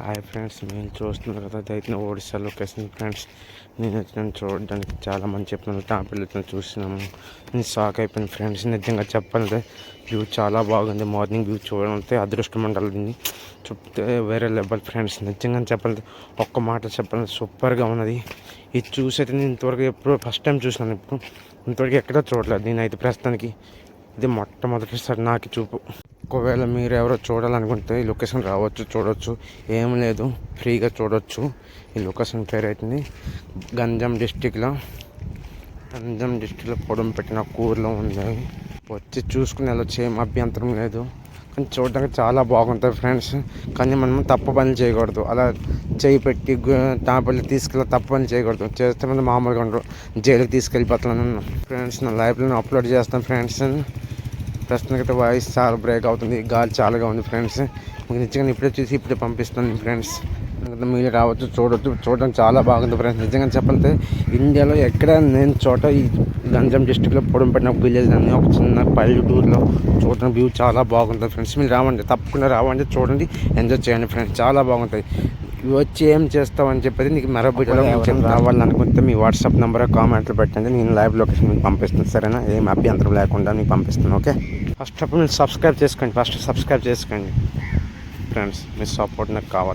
Hi friends, మేము చూస్తున్నారు కదా, అయితే ఒడిశా లొకేషన్ ఫ్రెండ్స్. నేను వచ్చిన చూడడానికి చాలా మంది చెప్పినాను, టాపిల్ వచ్చిన చూసినాము. నేను షాక్ అయిపోయాను ఫ్రెండ్స్. నిజంగా చెప్పాలంటే వ్యూ చాలా బాగుంది. మార్నింగ్ వ్యూ చూడాలంటే అదృష్టం ఉండాలి. దీన్ని చెప్తే వేరే లెవెల్ ఫ్రెండ్స్. నిజంగా చెప్పాలంటే ఒక్క మాట చెప్పాలంటే సూపర్గా ఉన్నది. ఇది చూసైతే నేను ఇంతవరకు ఎప్పుడు ఫస్ట్ టైం చూసినాను. ఇప్పుడు ఇంతవరకు ఎక్కడా చూడలేదు. నేనైతే ప్రస్తుతానికి ఇది మొట్టమొదటిసారి నాకు చూపు. ఒకవేళ మీరు ఎవరో చూడాలనుకుంటే ఈ లొకేషన్ రావచ్చు, చూడవచ్చు. ఏం లేదు, ఫ్రీగా చూడవచ్చు. ఈ లొకేషన్ పేరు అవుతుంది గంజాం డిస్టిక్లో పొడం పెట్టిన కూరలో ఉంది. వచ్చి చూసుకుని వెళ్ళొచ్చు, ఏం అభ్యంతరం లేదు. కానీ చూడడానికి చాలా బాగుంటుంది ఫ్రెండ్స్. కానీ మనం తప్పు పని చేయకూడదు. అలా చేయి పెట్టి టాపిల్ తీసుకెళ్ళి తప్పు పని చేయకూడదు. చేస్తే మనం మామూలుగా ఉండరు, జైలుకి తీసుకెళ్ళిపోతున్నాను ఫ్రెండ్స్. నా లైఫ్లో అప్లోడ్ చేస్తాను ఫ్రెండ్స్. ప్రస్తుతానికి వాయిస్ చాలా బ్రేక్ అవుతుంది, గాలి చాలాగా ఉంది ఫ్రెండ్స్. మీకు నిజంగా ఇప్పుడే చూసి ఇప్పుడే పంపిస్తాను ఫ్రెండ్స్. మీరు రావచ్చు, చూడడం చాలా బాగుంది ఫ్రెండ్స్. నిజంగా చెప్పాలంటే ఇండియాలో ఎక్కడ నేను చోట ఈ గంజాం డిస్టిక్లో పొడంపట్టిన ఒక విలేజ్ అని ఒక చిన్న పల్లెటూరులో చూడడం వ్యూ చాలా బాగుంటుంది ఫ్రెండ్స్. మీరు రావండి, తప్పకుండా రావండి, చూడండి, ఎంజాయ్ చేయండి ఫ్రెండ్స్. చాలా బాగుంటుంది. వచ్చి ఏం చేస్తామని చెప్పేది నీకు మరో వీడియోలో రావాలనుకుంటే మీ వాట్సాప్ నెంబర్ కామెంట్లు పెట్టండి. నేను లైవ్ లొకేషన్ మీకు పంపిస్తాను, సరేనా? ఏం అభ్యంతరం లేకుండా మీకు పంపిస్తాను, ఓకే? ఫస్ట్ ఆఫ్ ఆల్ మీరు సబ్స్క్రైబ్ చేసుకోండి ఫ్రెండ్స్. మీ సపోర్ట్ నాకు కావాలి.